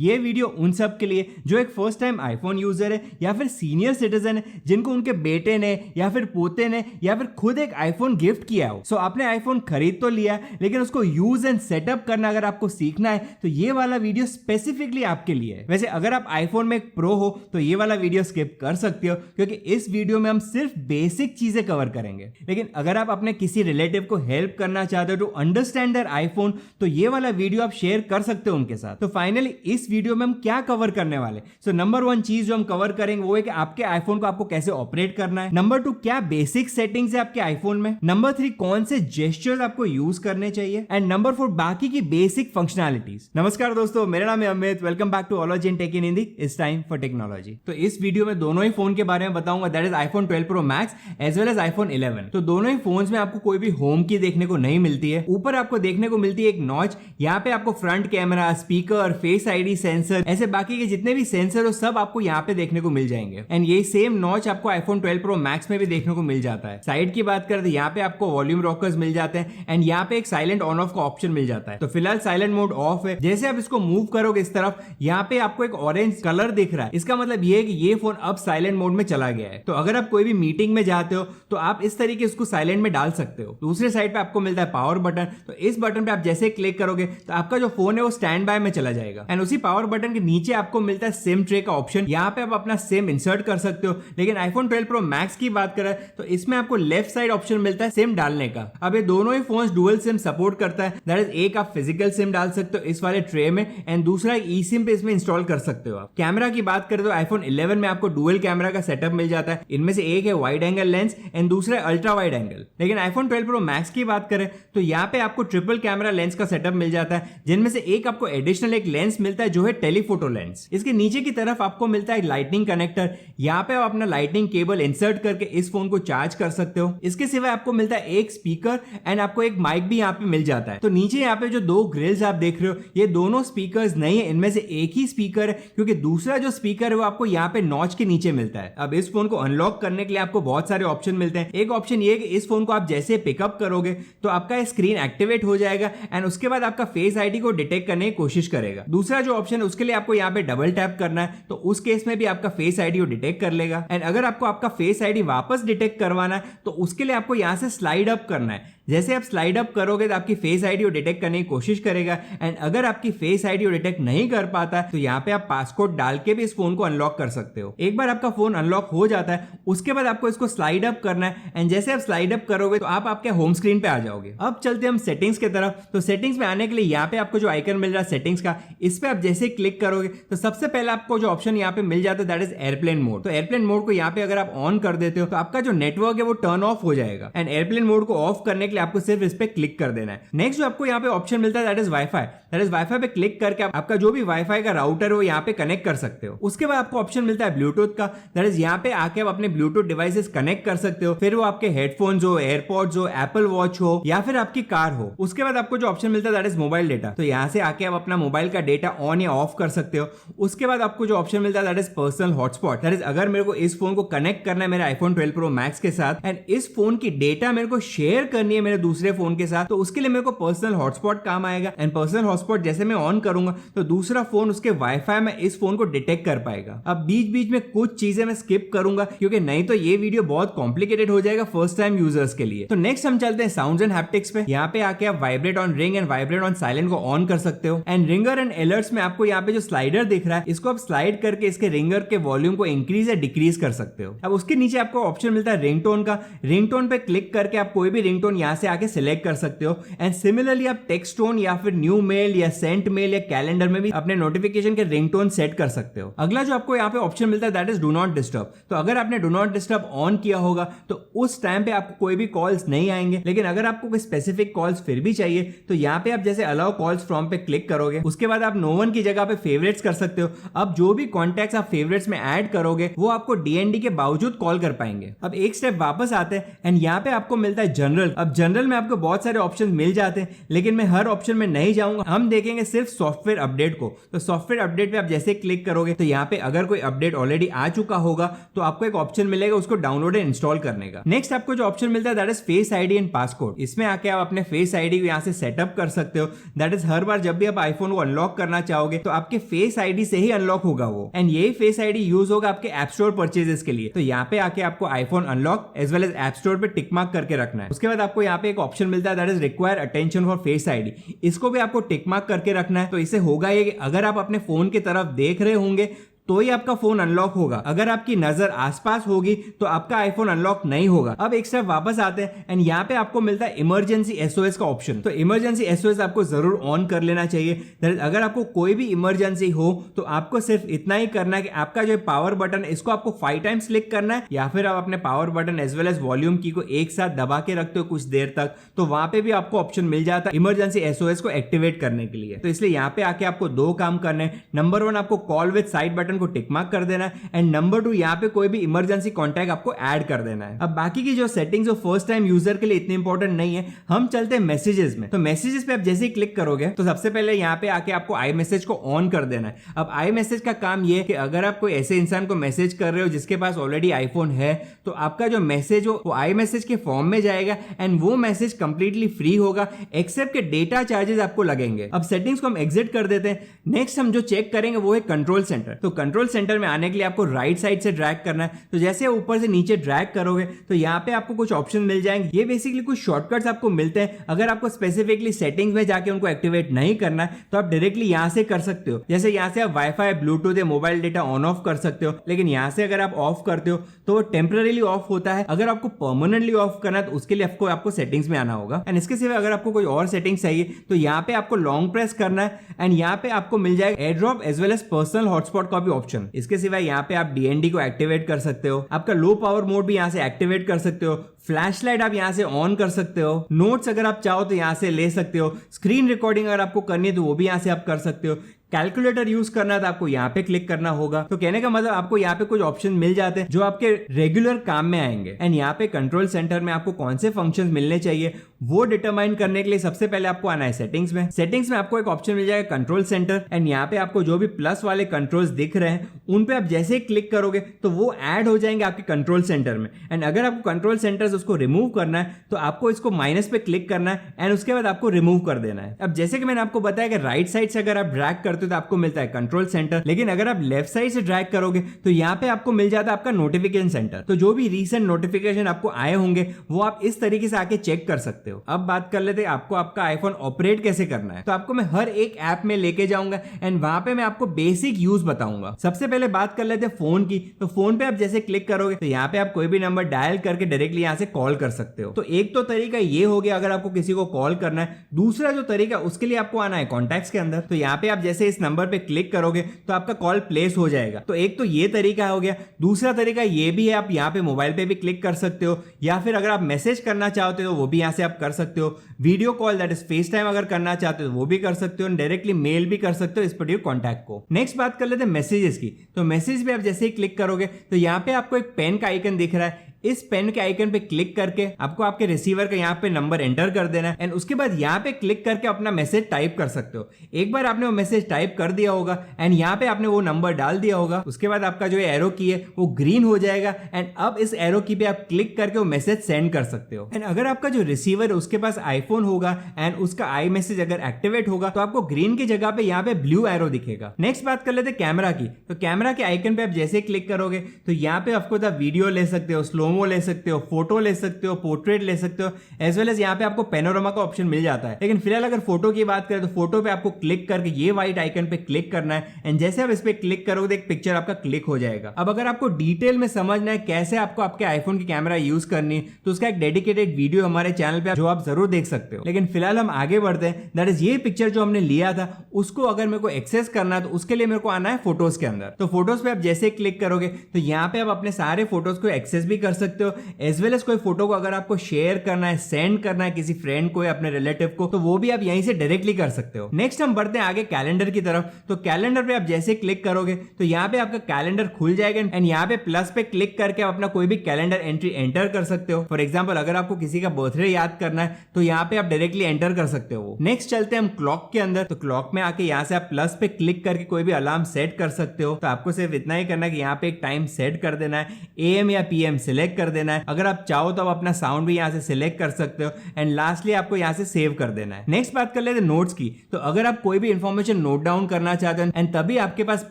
ये वीडियो उन सब के लिए जो एक फर्स्ट टाइम आईफोन यूजर है या फिर सीनियर सिटीजन है जिनको उनके बेटे ने या फिर पोते ने या फिर खुद एक आईफोन गिफ्ट किया हो। सो आपने आईफोन खरीद तो लिया है लेकिन उसको यूज एंड सेटअप करना अगर आपको सीखना है तो ये वाला वीडियो स्पेसिफिकली आपके लिए है। वैसे अगर आप आईफोन में एक प्रो हो तो ये वाला वीडियो स्किप कर सकते हो क्योंकि इस वीडियो में हम सिर्फ बेसिक चीजें कवर करेंगे। लेकिन अगर आप अपने किसी रिलेटिव को हेल्प करना चाहते हो टू अंडरस्टैंड देयर आईफोन तो ये वाला वीडियो आप शेयर कर सकते हो उनके साथ। तो फाइनली इस वीडियो में हम क्या कवर करने वाले, सो नंबर 1 चीज जो हम कवर करेंगे वो है कि आपके आईफोन को आपको कैसे ऑपरेट करना है। नंबर 2 क्या बेसिक सेटिंग्स है आपके आईफोन में। नंबर 3 कौन से जेस्चर्स आपको यूज करने चाहिए एंड नंबर 4 बाकी की बेसिक फंक्शनैलिटीज। नमस्कार दोस्तों, मेरा नाम है Amit. Welcome back to OlogynTech in Hindi. It's time for technology. तो इस वीडियो में दोनों ही फोन के बारे में बताऊंगा, that is iPhone 12 Pro Max as well as iPhone 11। तो दोनों ही फोन्स में आपको कोई भी होम की देखने को नहीं मिलती है। ऊपर आपको देखने को मिलती है एक नॉच, यहाँ पे आपको front camera, speaker, face ID sensor, ऐसे बाकी के जितने भी सेंसर हो सब आपको यहाँ पे देखने को मिल जाएंगे। एंड ये सेम नॉच आपको iPhone 12 Pro Max में भी देखने को मिल जाता है। साइड की बात करें तो यहाँ पे आपको वॉल्यूम रॉकर्स मिल जाते हैं एंड यहाँ पे एक साइलेंट ऑन ऑफ का ऑप्शन मिल जाता है। तो फिलहाल साइलेंट मोड ऑफ है। जैसे आप इसको मूव करोगे इस तरफ, यहाँ पे आपको एक ऑरेंज कलर दिख रहा है। इसका मतलब ये है कि ये फोन अब साइलेंट मोड में चला गया है। तो अगर आप कोई भी मीटिंग में जाते हो तो आप इस तरीके इसको साइलेंट में डाल सकते हो। दूसरे साइड पे आपको मिलता है पावर बटन। तो इस बटन पे आप जैसे क्लिक करोगे तो आपका जो फोन है वो स्टैंड बाय में चला जाएगा। एंड उसी पावर बटन के नीचे आपको मिलता है सिम ट्रे का ऑप्शन। यहाँ पे आप अपना सिम इंसर्ट कर सकते हो। लेकिन iPhone 12 Pro Max की बात करें तो इसमें आपको लेफ्ट साइड ऑप्शन मिलता है सिम डालने का। अब ये दोनों ही फोन डुअल सिम सपोर्ट करता है। दैट इज एक आप फिजिकल सिम डाल सकते हो इस वाले ट्रे में एंड दूसरा ई सिम पे इसमें इंस्टॉल कर सकते हो आप। कैमरा की बात करें तो iPhone 11 में आपको डुअल कैमरा का सेटअप मिल जाता है। इनमें से एक है वाइड एंगल लेंस एंड दूसरा है अल्ट्रा वाइड एंगल। लेकिन iPhone 12 Pro Max की बात करें तो यहाँ पे आपको ट्रिपल कैमरा लेंस का सेटअप मिल जाता है, जिनमें से एक आपको एडिशनल एक लेंस मिलता है जो है टेलीफोटो लेंस। इसके नीचे की तरफ आपको मिलता है लाइटनिंग कनेक्टर। यहाँ पे आप अपना लाइटनिंग केबल इंसर्ट करके इस फोन को चार्ज कर सकते हो। इसके सिवाय आपको मिलता है एक स्पीकर एंड आपको एक माइक भी यहाँ पे मिल जाता है। तो नीचे यहाँ पे जो दो ग्रिल्स आप देख रहे हो ये दोनों स्पीकर्स नहीं है, इनमें से एक ही स्पीकर है क्योंकि दूसरा जो स्पीकर है वो आपको यहाँ पे नॉच के नीचे मिलता है। अब इस फोन को अनलॉक करने के लिए आपको बहुत सारे ऑप्शन मिलते हैं। एक ऑप्शन ये है कि इस फोन को आप जैसे पिकअप करोगे तो आपका स्क्रीन एक्टिवेट हो जाएगा एंड उसके बाद आपका फेस आईडी को डिटेक्ट करने की कोशिश करेगा। दूसरा जो ऑप्शन है उसके लिए आपको यहाँ पे डबल टैप करना है, तो उस केस में भी आपका फेस आईडी को डिटेक्ट कर लेगा। एंड अगर आपको आपका फेस आईडी वापस डिटेक्ट करवाना है तो उसके लिए आपको यहाँ से स्लाइड अप करना है। जैसे आप स्लाइड अप करोगे तो आपकी फेस आईडी को डिटेक्ट करने की कोशिश करेगा एंड अगर आपकी फेस आईडी को डिटेक्ट नहीं कर पाता तो यहाँ पे आप पासकोड डाल के भी इस फोन को अनलॉक कर सकते हो। एक बार आपका फोन अनलॉक हो जाता है उसके बाद आपको इसको स्लाइड अप करना है एंड जैसे आप स्लाइड अप करोगे तो आप आपके होम स्क्रीन पे आ जाओगे। अब चलते हम सेटिंग्स की तरफ। तो सेटिंग्स में आने के लिए यहाँ पे आपको जो आइकन मिल रहा है सेटिंग्स का, इस पे आप जैसे क्लिक करोगे तो सबसे पहले आपको जो ऑप्शन यहाँ पे मिल जाता है दैट इज एयरप्लेन मोड। तो एयरप्लेन मोड को यहाँ पे अगर आप ऑन कर देते हो तो आपका जो नेटवर्क है वो टर्न ऑफ हो जाएगा एंड एयरप्लेन मोड को ऑफ करने के लिए आपको सिर्फ इस पे क्लिक कर देना है। नेक्स्ट जो आपको यहाँ पे ऑप्शन मिलता है that is wifi. That is wifi पे क्लिक करके आपका जो भी वाईफाई का राउटर है वो यहाँ पे कनेक्ट कर सकते हो। उसके बाद आपको ऑप्शन मिलता है ब्लूटूथ का। दैट इज यहाँ पे आके आप अपने ब्लूटूथ डिवाइसेस कनेक्ट कर सकते हो, फिर वो आपके हेडफोन्स हो, एयरपॉड्स हो, एप्पल वॉच हो या फिर आपकी कार हो। उसके बाद आपको जो ऑप्शन मिलता है दैट इज मोबाइल डेटा। तो यहाँ से आके आप अपना मोबाइल का डेटा ऑन या ऑफ कर सकते हो। उसके बाद आपको जो ऑप्शन मिलता है that is personal hotspot. That is अगर मेरे को इस फोन को कनेक्ट करना है मेरे iPhone 12 Pro Max के साथ एंड इस फोन की डेटा मेरे को शेयर करनी है मेरे दूसरे फोन के साथ तो उसके लिए मेरे को पर्सनल हॉटस्पॉट काम आएगा। एंड पर्सनल हॉटस्पॉट जैसे मैं ऑन करूंगा तो दूसरा फोन उसके वाईफाई में इस फोन को डिटेक्ट कर पाएगा। अब बीच बीच में कुछ चीजें मैं स्किप करूंगा क्योंकि नहीं तो ये वीडियो बहुत कॉम्प्लिकेटेड हो जाएगा फर्स्ट टाइम यूजर्स के लिए। तो नेक्स्ट हम चलते हैं साउंड्स एंड हैप्टिक्स पे। यहाँ पे आके आप vibrate on ring and vibrate on silent को ऑन कर सकते हो। एंड रिंगर एंड अलर्ट्स में आपको यहाँ पे जो स्लाइडर दिख रहा है इसको आप स्लाइड करके इसके रिंगर के वॉल्यूम को इंक्रीज या डिक्रीज कर सकते हो। अब उसके नीचे आपको ऑप्शन मिलता है रिंगटोन का। रिंगटोन पे क्लिक करके आप कोई भी रिंगटोन यहाँ से आके सिलेक्ट कर सकते हो एंड सिमिलरली आप टेक्स्ट टोन या फिर न्यू मेल या सेंट मेल या कैलेंडर में भी अपने नोटिफिकेशन के रिंगटोन सेट कर सकते हो। अगला जो आपको यहाँ पे ऑप्शन मिलता है that is do not disturb. तो अगर आपने डू नॉट डिस्टर्ब ऑन किया होगा तो उस टाइम पे आपको कोई भी कॉल्स नहीं आएंगे। लेकिन अगर आपको कोई स्पेसिफिक कॉल्स फिर भी चाहिए तो यहाँ पे आप जैसे अलाउ कॉल्स फ्रॉम पे क्लिक करोगे उसके बाद आप नो वन की जगह पे फेवरेट्स कर सकते हो। अब जो भी कॉन्टैक्ट्स आप फेवरेट्स में ऐड करोगे वो आपको डीएनडी के बावजूद कॉल कर पाएंगे। अब एक स्टेप वापस आते हैं एंड यहाँ पे आपको मिलता है जनरल। अब जनरल में आपको बहुत सारे ऑप्शन मिल जाते हैं लेकिन मैं हर ऑप्शन में नहीं जाऊंगा। हम हम देखेंगे सिर्फ सॉफ्टवेयर अपडेट को। तो सॉफ्टवेयर अपडेट पे आप जैसे क्लिक करोगे तो यहाँ पे अगर कोई अपडेट ऑलरेडी आ चुका होगा तो आपको एक ऑप्शन मिलेगा उसको डाउनलोड एंड इंस्टॉल करने का। नेक्स्ट आपको जो ऑप्शन मिलता है that is face ID and passcode. इसमें आके आप अपने फेस आईडी को यहाँ से सेटअप कर सकते हो। दैट इज हर बार जब भी आप आईफोन को अनलॉक करना चाहोगे तो आपके फेस आईडी से ही अनलॉक होगा वो, एंड यही फेस आईडी यूज होगा आपके ऐप स्टोर परचेजेस के लिए। तो यहाँ पे आके आपको iPhone unlock as well as app store पे टिक मार्क करके रखना है। उसके बाद आपको यहाँ पे एक ऑप्शन मिलता है that is require attention for face ID. इसको भी आपको टिक मार्क करके रखना है। तो इससे होगा ये कि अगर आप अपने फोन की तरफ देख रहे होंगे तो ही आपका फोन अनलॉक होगा। अगर आपकी नजर आसपास होगी तो आपका आईफोन अनलॉक नहीं होगा। अब एक स्टेप वापस आते हैं एंड यहाँ पे आपको मिलता है इमरजेंसी एसओएस का ऑप्शन। तो इमरजेंसी एसओएस आपको जरूर ऑन कर लेना चाहिए। अगर आपको कोई भी इमरजेंसी हो तो आपको सिर्फ इतना ही करना है कि आपका जो पावर बटन इसको आपको 5 टाइम्स क्लिक करना है, या फिर आप अपने power button as well as volume key को एक साथ दबा के रखते हो कुछ देर तक, तो वहां पे भी आपको ऑप्शन मिल जाता है इमरजेंसी एसओएस को एक्टिवेट करने के लिए। तो इसलिए यहाँ पे आके आपको 2 काम करने हैं। नंबर 1 आपको कॉल विद साइड बटन को टिक मार्क कर देना है, एंड नंबर 2 यहाँ पे कोई भी इमरजेंसी कॉन्टैक्ट आपको ऐड कर देना है। अब बाकी की जो सेटिंग्स जो फर्स्ट टाइम यूजर के लिए इतनी इंपॉर्टेंट नहीं है, हम चलते हैं मैसेजेस में। तो मैसेजेस पे आप जैसे ही क्लिक करोगे तो सबसे पहले यहाँ पे आके आपको आई मैसेज को ऑन कर देना है। अब आई मैसेज का काम ये है कि अगर आप कोई ऐसे इंसान को मैसेज कर रहे हो जिसके पास ऑलरेडी आईफोन है तो आपका जो मैसेज हो वो आई मैसेज के फॉर्म में जाएगा, एंड वो मैसेज कंप्लीटली फ्री होगा एक्सेप्ट के डेटा चार्जेस आपको लगेंगे। अब सेटिंग्स को हम एग्जिट कर देते हैं। नेक्स्ट हम जो चेक करेंगे वो है कंट्रोल सेंटर। तो कंट्रोल सेंटर में आने के लिए आपको राइट साइड से ड्रैग करना है। तो जैसे ऊपर से नीचे ड्रैग करोगे तो यहाँ पे आपको कुछ ऑप्शन मिल जाएंगे। ये बेसिकली कुछ शॉर्टकट्स आपको मिलते हैं। अगर आपको स्पेसिफिकली सेटिंग्स में जाके उनको एक्टिवेट नहीं करना है तो आप डायरेक्टली यहाँ से कर सकते हो। जैसे यहाँ से आप वाईफाई, ब्लूटूथ या मोबाइल डेटा ऑन ऑफ कर सकते हो, लेकिन यहाँ से अगर आप ऑफ करते हो तो वो टेम्पररीली ऑफ होता है। अगर आपको परमानेंटली ऑफ करना है तो उसके लिए आपको सेटिंग्स में आना होगा। एंड इसके सिवा अगर आपको कोई और सेटिंग्स चाहिए तो यहाँ पे आपको लॉन्ग प्रेस करना है, एंड यहाँ पे आपको मिल जाएगा AirDrop as well as personal hotspot का भी ऑप्शन। इसके सिवा यहाँ पे आप डीएनडी को एक्टिवेट कर सकते हो। आपका लो पावर मोड भी यहाँ से एक्टिवेट कर सकते हो। फ्लैश लाइट आप यहाँ से ऑन कर सकते हो। नोट्स अगर आप चाहो तो यहाँ से ले सकते हो। स्क्रीन रिकॉर्डिंग अगर आपको करनी है तो वो भी यहाँ से आप कर सकते हो। कैलकुलेटर यूज करना है तो आपको यहाँ पे क्लिक करना होगा। तो कहने का मतलब आपको यहाँ पे कुछ ऑप्शन मिल जाते हैं जो आपके रेगुलर काम में आएंगे। एंड यहाँ पे कंट्रोल सेंटर में आपको कौन से फंक्शंस मिलने चाहिए वो डिटरमाइन करने के लिए सबसे पहले आपको आना है सेटिंग्स में। सेटिंग्स में आपको एक ऑप्शन मिल जाएगा कंट्रोल सेंटर, एंड यहाँ पे आपको जो भी प्लस वाले कंट्रोल्स दिख रहे हैं उन पे आप जैसे ही क्लिक करोगे तो वो ऐड हो जाएंगे आपके कंट्रोल सेंटर में। एंड अगर आपको कंट्रोल सेंटर उसको रिमूव करना है तो आपको इसको माइनस पे क्लिक करना है, एंड उसके बाद आपको रिमूव कर देना है। अब जैसे कि मैंने आपको बताया कि राइट साइड से अगर आप ड्रैग करते हो तो आपको मिलता है कंट्रोल सेंटर, लेकिन अगर आप लेफ्ट साइड से ड्रैग करोगे तो यहाँ पे आपको मिल जाता है आपका नोटिफिकेशन सेंटर। तो जो भी रीसेंट नोटिफिकेशन आपको आए होंगे वो आप इस तरीके से आके चेक कर सकते हो। अब बात कर लेते हैं आपको आपका आईफोन ऑपरेट कैसे करना है। तो आपको मैं हर एक ऐप में लेके जाऊंगा एंड वहां पे मैं आपको बेसिक यूज बताऊंगा। सबसे पहले बात कर लेते हैं फोन की। तो फोन पे आप जैसे क्लिक करोगे तो यहाँ पे आप कोई भी नंबर डायल करके डायरेक्टली यहाँ से कॉल कर सकते हो। तो एक तो तरीका ये हो गया अगर आपको किसी को कॉल करना है। दूसरा जो तरीका उसके लिए आपको आना है कॉन्टैक्ट्स के अंदर। तो यहाँ पे आप जैसे इस नंबर पे क्लिक करोगे तो आपका कॉल प्लेस हो जाएगा। तो एक तो ये तरीका हो गया। दूसरा तरीका ये भी है, आप यहाँ पे मोबाइल पे भी क्लिक कर सकते हो, या फिर अगर आप मैसेज करना चाहते हो वो भी यहाँ से आप कर सकते हो। Video call that is face time अगर करना चाहते हो वो भी कर सकते हो, डायरेक्टली मेल भी कर सकते हो इस पर्टिकुलर कॉन्टैक्ट को। नेक्स्ट बात कर लेते हैं मैसेजेस की। तो मैसेज पे आप जैसे ही क्लिक करोगे तो यहाँ पे आपको एक पेन का आइकन दिख रहा है। इस पेन के आइकन पे क्लिक करके आपको आपके रिसीवर का यहाँ पे नंबर एंटर कर देना है, एंड उसके बाद यहाँ पे क्लिक करके अपना मैसेज टाइप कर सकते हो। एक बार आपने वो मैसेज टाइप कर दिया होगा एंड यहाँ पे आपने वो नंबर डाल दिया होगा, उसके बाद आपका जो एरो की है वो ग्रीन हो जाएगा, एंड अब इस एरो की पे आप क्लिक करके वो मैसेज सेंड कर सकते हो। एंड अगर आपका जो रिसीवर है उसके पास आईफोन होगा एंड उसका आई मैसेज अगर एक्टिवेट होगा तो आपको ग्रीन की जगह पे यहाँ पे ब्लू एरो दिखेगा। नेक्स्ट बात कर लेते हैं कैमरा की। तो कैमरा के आइकन पे आप जैसे क्लिक करोगे तो यहाँ पे आपको वीडियो ले सकते हो, स्लोमो ले सकते हो, फोटो ले सकते हो, पोर्ट्रेट ले सकते हो, एज वेल एज यहाँ पे आपको पेनोरामा का ऑप्शन मिल जाता है। लेकिन फिलहाल अगर फोटो की बात करें तो फोटो पे आपको क्लिक करके ये व्हाइट आइकन पे क्लिक करना है, एंड जैसे आप इस पे क्लिक करोगे तो एक पिक्चर आपका क्लिक हो जाएगा। अब अगर आपको डिटेल में समझना है कैसे आपको आपके आईफोन की कैमरा यूज करनी है तो उसका एक डेडिकेटेड वीडियो हमारे चैनल पे जो आप जरूर देख सकते हो। लेकिन फिलहाल हम आगे बढ़ते हैं। दैट इज ये पिक्चर जो हमने लिया था उसको अगर मेरे को एक्सेस करना है तो उसके लिए मेरे को आना है फोटोज के अंदर। तो फोटोज पे आप जैसे क्लिक करोगे तो यहाँ पे आप अपने सारे फोटोज को एक्सेस भी कर सकते हो, एज वेल एज कोई फोटो को अगर आपको शेयर करना है, सेंड करना है किसी फ्रेंड को या अपने रिलेटिव को, तो वो भी आप यहीं से डायरेक्टली कर सकते हो। नेक्स्ट हम बढ़ते हैं आगे कैलेंडर की तरफ। तो कैलेंडर पे आप जैसे क्लिक करोगे तो यहाँ पे आपका कैलेंडर खुल जाएगा एंड यहाँ पे प्लस पे क्लिक करके आप अपना कोई भी कैलेंडर एंट्री एंटर कर सकते हो। फॉर एग्जांपल अगर आपको किसी का बर्थडे याद करना है तो यहाँ पे आप डायरेक्टली एंटर कर सकते हो। नेक्स्ट चलते हैं हम क्लॉक के अंदर। तो क्लॉक में आके यहाँ से आप प्लस पे क्लिक करके कोई भी अलार्म सेट कर सकते हो। तो आपको सिर्फ इतना ही करना है कि यहाँ पे एक टाइम सेट कर देना है, AM या PM सिलेक्ट कर देना है। अगर आप चाहो तो आप अपना साउंड भी यहाँ से सिलेक्ट कर सकते हो एंड लास्टली आपको यहाँ से सेव कर देना है। नेक्स्ट बात कर लेते हैं नोट्स की। तो अगर आप कोई भी इंफॉर्मेशन नोट डाउन करना चाहते हो एंड तभी आपके पास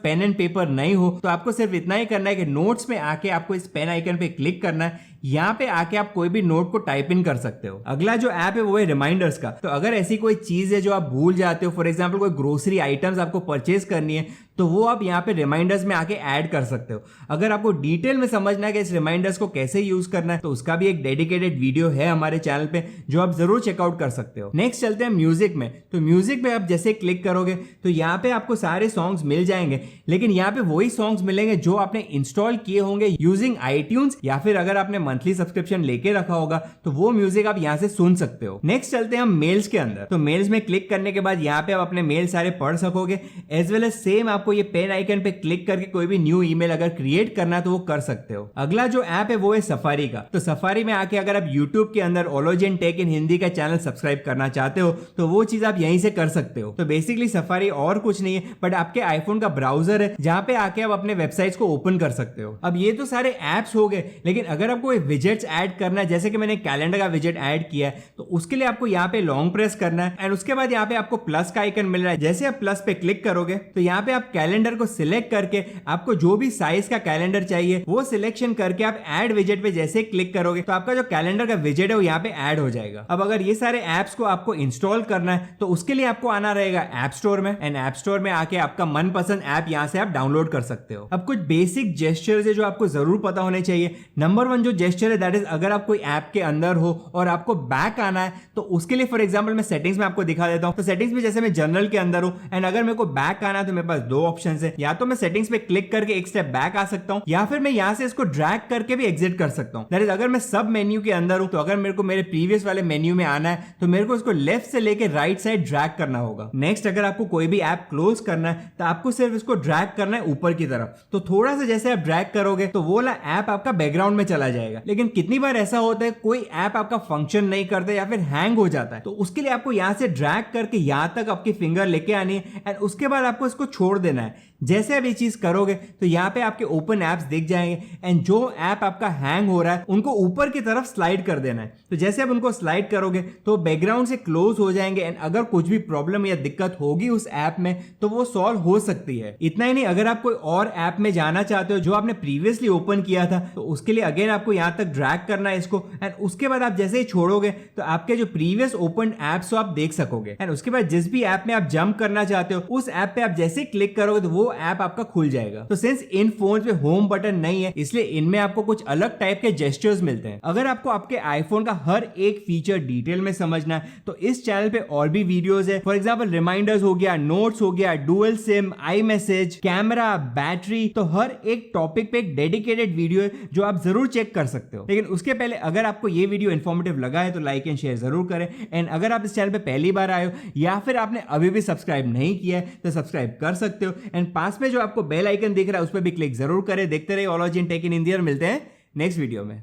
पेन एंड पेपर नहीं हो तो आपको सिर्फ इतना ही करना है कि नोट्स में आके आपको इस पेन आइकन पे क्लिक करना है। यहाँ पे आके आप कोई भी नोट को टाइप इन कर सकते हो। अगला जो ऐप है वो है रिमाइंडर्स का। तो अगर ऐसी कोई चीज है जो आप भूल जाते हो, फॉर एग्जांपल कोई ग्रोसरी आइटम्स आपको परचेज करनी है, तो वो आप यहाँ पे रिमाइंडर्स में आके ऐड कर सकते हो। अगर आपको डिटेल में समझना है कि इस रिमाइंडर्स को कैसे यूज करना है तो उसका भी एक डेडिकेटेड वीडियो है हमारे चैनल पे जो आप जरूर चेकआउट कर सकते हो। नेक्स्ट चलते हैं म्यूजिक में। तो म्यूजिक में आप जैसे क्लिक करोगे तो यहाँ पे आपको सारे सॉन्ग्स मिल जाएंगे, लेकिन यहाँ पे वही सॉन्ग्स मिलेंगे जो आपने इंस्टॉल किए होंगे यूजिंग iTunes, या फिर अगर आपने मंथली सब्सक्रिप्शन लेके रखा होगा तो वो म्यूजिक आप यहाँ से सुन सकते हो। नेक्स्ट चलते हैं हम मेल्स के अंदर। तो मेल्स में क्लिक करने के बाद यहाँ पे आप अपने मेल सारे पढ़ सकोगे, एज वेल एज सेम आपको ये पेन आइकन पे क्लिक करके कोई भी न्यू ईमेल अगर क्रिएट करना है तो वो कर सकते हो। अगला जो ऐप है वो है सफारी का। तो सफारी में आके अगर आप यूट्यूब के अंदर OlogynTech इन हिंदी का चैनल सब्सक्राइब करना चाहते हो तो वो चीज आप यहीं से कर सकते हो। तो बेसिकली सफारी और कुछ नहीं है बट आपके आईफोन का ब्राउजर है जहां पे आके आप अपने वेबसाइट्स को ओपन कर सकते हो। अब ये तो सारे एप्स हो गए, लेकिन अगर आपको विजेट्स ऐड करना है, जैसे कि मैंने कैलेंडर का विजेट ऐड किया है, तो उसके लिए आपको यहाँ पे लॉन्ग प्रेस करना है एंड उसके बाद यहाँ पे आपको प्लस का आइकन मिल रहा है। जैसे आप प्लस पे क्लिक करोगे तो यहाँ पे आप कैलेंडर को सिलेक्ट करके आपको जो भी साइज का कैलेंडर चाहिए वो सिलेक्शन करके आप ऐड विजेट पे जैसे क्लिक करोगे तो आपका जो कैलेंडर का विजेट है वो यहाँ पे ऐड हो जाएगा। अब अगर ये सारे एप्स को आपको इंस्टॉल करना है तो उसके लिए आपको आना रहेगा ऐप स्टोर में एंड ऐप स्टोर में आके आपका मनपसंद ऐप यहाँ से आप डाउनलोड कर सकते हो। अब कुछ बेसिक जेस्चर्स है जो आपको जरूर पता होने चाहिए। नंबर 1 जो जेस्चर है दैट इज अगर आप कोई ऐप के अंदर हो और आपको बैक आना है तो उसके लिए फॉर एग्जांपल मैं सेटिंग्स में आपको दिखा देता हूं। तो सेटिंग्स में जैसे मैं जनरल के अंदर हूं एंड अगर मेरे को बैक आना है तो मेरे पास दो ऑप्शंस है, या तो मैं सेटिंग्स पे क्लिक करके एक स्टेप बैक आ सकता हूं या फिर मैं यहां से इसको ड्रैग करके भी एग्जिट कर सकता हूं। दैट इज अगर मैं सब मेन्यू के अंदर हूं तो अगर मेरे को मेरे प्रीवियस वाले मेन्यू में आना है तो मेरे को इसको लेफ्ट से लेके राइट साइड ड्रैग करना होगा। नेक्स्ट अगर आपको कोई भी ऐप क्लोज करना है तो आपको सिर्फ इसको ड्रैग करना है ऊपर की तरफ। तो थोड़ा सा जैसे आप ड्रैग करोगे तो वो वाला ऐप आपका बैकग्राउंड में चला जाएगा। लेकिन कितनी बार ऐसा होता है कोई ऐप आपका फंक्शन नहीं करता या फिर हैंग हो जाता है, तो उसके लिए आपको यहां से ड्रैग करके यहां तक आपकी फिंगर लेके आनी है एंड उसके बाद आपको इसको छोड़ देना है। जैसे आप ये चीज करोगे तो यहाँ पे आपके ओपन एप्स दिख जाएंगे एंड जो ऐप आपका हैंग हो रहा है उनको ऊपर की तरफ स्लाइड कर देना है। तो जैसे आप उनको स्लाइड करोगे तो बैकग्राउंड से क्लोज हो जाएंगे एंड अगर कुछ भी प्रॉब्लम या दिक्कत होगी उस ऐप में तो वो सॉल्व हो सकती है। इतना ही नहीं, अगर आप कोई और ऐप में जाना चाहते हो जो आपने प्रीवियसली ओपन किया था तो उसके लिए अगेन आपको यहाँ तक ड्रैग करना है इसको एंड उसके बाद आप जैसे ही छोड़ोगे तो आपके जो प्रीवियस ओपन एप्स आप देख सकोगे एंड उसके बाद जिस भी ऐप में आप जंप करना चाहते हो उस ऐप पे आप जैसे क्लिक करोगे तो वो ऐप आपका खुल जाएगा। तो सिंस इन फोन पे होम बटन नहीं है इसलिए इनमें आपको कुछ अलग टाइप के जेस्चर्स मिलते हैं। अगर आपको आपके आईफोन का हर एक फीचर डिटेल में समझना है तो इस चैनल पे और भी वीडियोस है। फॉर एग्जांपल रिमाइंडर्स हो गया, नोट्स हो गया, dual SIM, I message, camera, battery, तो हर एक टॉपिक पे एक डेडिकेटेड वीडियो है जो आप जरूर चेक कर सकते हो। लेकिन उसके पहले अगर आपको ये वीडियो इंफॉर्मेटिव लगा है तो लाइक एंड शेयर जरूर करें एंड अगर आप इस चैनल पे पहली बार आए हो या फिर आपने अभी भी सब्सक्राइब नहीं किया है तो सब्सक्राइब कर सकते हो एंड पास में जो आपको बेल आइकन दिख रहा है उस पर भी क्लिक जरूर करें। देखते रहिए OlogynTech इन हिंदी और मिलते हैं नेक्स्ट वीडियो में।